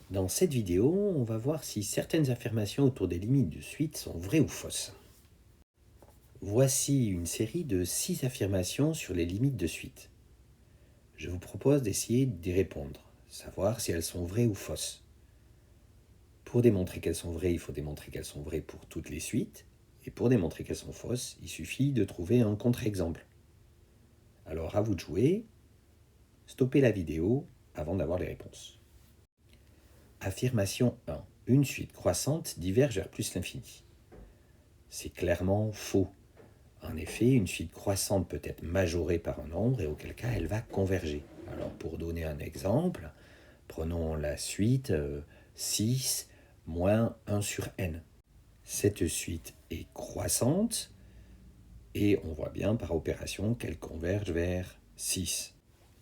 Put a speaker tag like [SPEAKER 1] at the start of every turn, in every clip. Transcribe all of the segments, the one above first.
[SPEAKER 1] Dans cette vidéo, on va voir si certaines affirmations autour des limites de suite sont vraies ou fausses. Voici une série de 6 affirmations sur les limites de suite. Je vous propose d'essayer d'y répondre, savoir si elles sont vraies ou fausses. Pour démontrer qu'elles sont vraies, il faut démontrer qu'elles sont vraies pour toutes les suites, et pour démontrer qu'elles sont fausses, il suffit de trouver un contre-exemple. Alors à vous de jouer, stoppez la vidéo avant d'avoir les réponses. Affirmation 1. Une suite croissante diverge vers plus l'infini. C'est clairement faux. En effet, une suite croissante peut être majorée par un nombre et auquel cas elle va converger. Alors pour donner un exemple, prenons la suite 6 moins 1 sur n. Cette suite est croissante et on voit bien par opération qu'elle converge vers 6.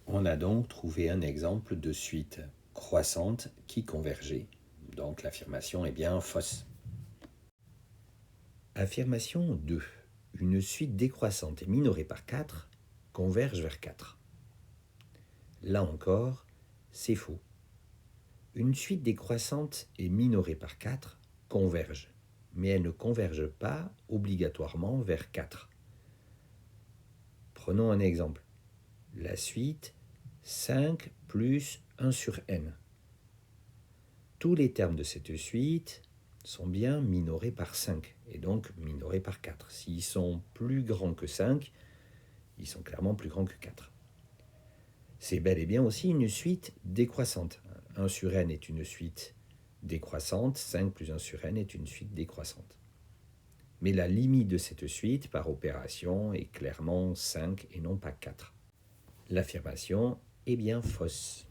[SPEAKER 1] On a donc trouvé un exemple de suite croissante qui convergeait. Donc l'affirmation est bien fausse. Affirmation 2. Une suite décroissante et minorée par 4 converge vers 4. Là encore, c'est faux. Une suite décroissante et minorée par 4 converge, mais elle ne converge pas obligatoirement vers 4. Prenons un exemple. La suite 5 plus 1 sur n. Tous les termes de cette suite sont bien minorés par 5, et donc minorés par 4. S'ils sont plus grands que 5, ils sont clairement plus grands que 4. C'est bel et bien aussi une suite décroissante. 1 sur n est une suite décroissante, 5 plus 1 sur n est une suite décroissante. Mais la limite de cette suite par opération est clairement 5 et non pas 4. L'affirmation est bien fausse.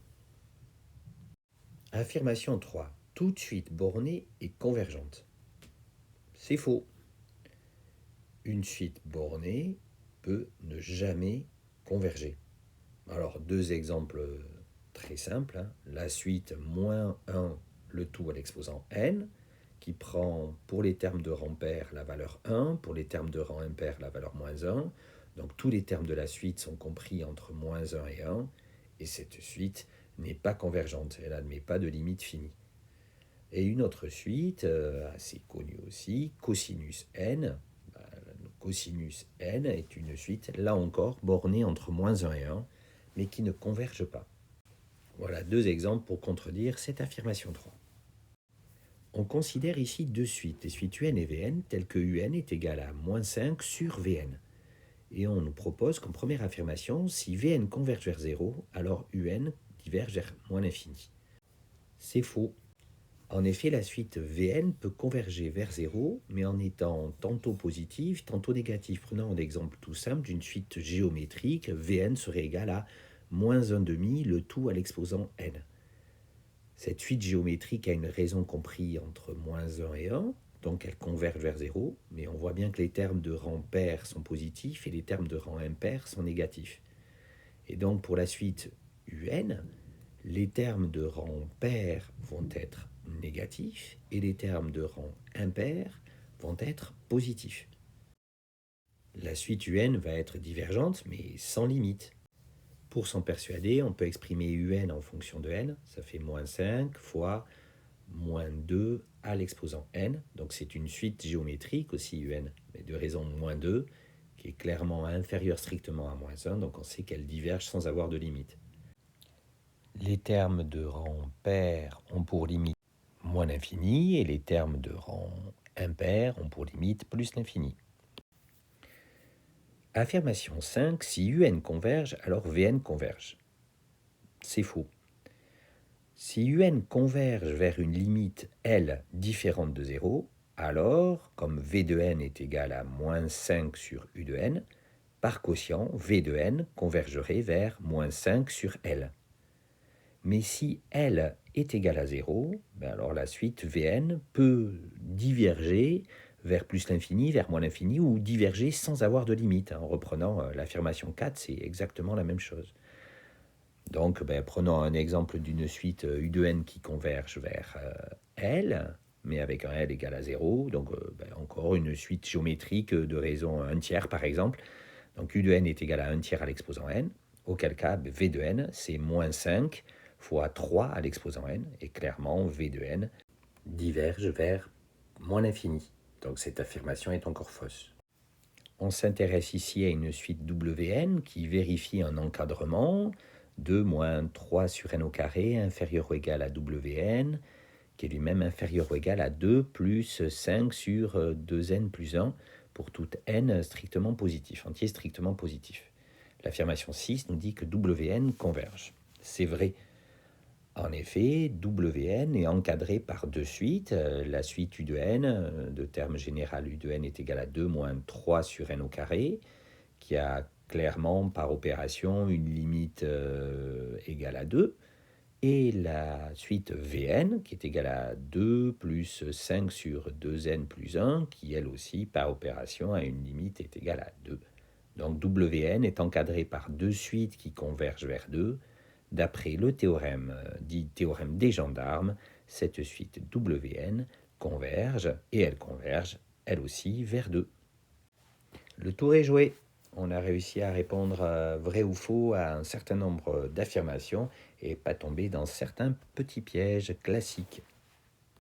[SPEAKER 1] Affirmation 3. Toute suite bornée est convergente. C'est faux. Une suite bornée peut ne jamais converger. Alors, deux exemples très simples. La suite moins 1, le tout à l'exposant n, qui prend pour les termes de rang pair la valeur 1, pour les termes de rang impair la valeur moins 1. Donc, tous les termes de la suite sont compris entre moins 1 et 1, et cette suite n'est pas convergente, elle n'admet pas de limite finie. Et une autre suite, assez connue aussi, cosinus n. Cosinus n est une suite, là encore, bornée entre moins 1 et 1, mais qui ne converge pas. Voilà deux exemples pour contredire cette affirmation 3. On considère ici deux suites, les suites un et vn, telles que un est égal à moins 5 sur vn. Et on nous propose comme première affirmation, si vn converge vers 0, alors un diverge vers moins l'infini. C'est faux. En effet, la suite Vn peut converger vers 0, mais en étant tantôt positive, tantôt négative. Prenons un exemple tout simple d'une suite géométrique, Vn serait égal à moins 1,5, le tout à l'exposant n. Cette suite géométrique a une raison comprise entre moins 1 et 1, donc elle converge vers 0, mais on voit bien que les termes de rang pair sont positifs et les termes de rang impair sont négatifs. Et donc pour la suite un, les termes de rang pair vont être négatifs et les termes de rang impair vont être positifs. La suite un va être divergente mais sans limite. Pour s'en persuader, on peut exprimer un en fonction de n, ça fait moins 5 fois moins 2 à l'exposant n, donc c'est une suite géométrique aussi un, mais de raison moins 2, qui est clairement inférieure strictement à moins 1, donc on sait qu'elle diverge sans avoir de limite. Les termes de rang pair ont pour limite moins l'infini et les termes de rang impair ont pour limite plus l'infini. Affirmation 5, si un converge, alors vn converge. C'est faux. Si un converge vers une limite L différente de 0, alors, comme v de n est égal à moins 5 sur u de n, par quotient, v de n convergerait vers moins 5 sur L. Mais si L est égal à 0, alors la suite Vn peut diverger vers plus l'infini, vers moins l'infini, ou diverger sans avoir de limite. En reprenant l'affirmation 4, c'est exactement la même chose. Donc, prenons un exemple d'une suite U de n qui converge vers L, mais avec un L égal à 0. Donc, encore une suite géométrique de raison 1 tiers, par exemple. Donc, U de n est égal à 1 tiers à l'exposant n. Auquel cas, V de n, c'est moins 5 fois 3 à l'exposant n, et clairement V de n diverge vers moins l'infini. Donc cette affirmation est encore fausse. On s'intéresse ici à une suite Wn qui vérifie un encadrement 2 moins 3 sur n au carré inférieur ou égal à Wn, qui est lui-même inférieur ou égal à 2 plus 5 sur 2n plus 1 pour tout n strictement positif, entier strictement positif. L'affirmation 6 nous dit que Wn converge. C'est vrai. En effet, Wn est encadré par deux suites. La suite U de n, de terme général U de n est égal à 2 moins 3 sur n au carré, qui a clairement par opération une limite égale à 2. Et la suite Vn, qui est égale à 2 plus 5 sur 2n plus 1, qui elle aussi, par opération, a une limite est égale à 2. Donc Wn est encadré par deux suites qui convergent vers 2. D'après le théorème dit théorème des gendarmes, cette suite Wn converge, et elle converge, elle aussi, vers 2. Le tour est joué. On a réussi à répondre vrai ou faux à un certain nombre d'affirmations et pas tomber dans certains petits pièges classiques.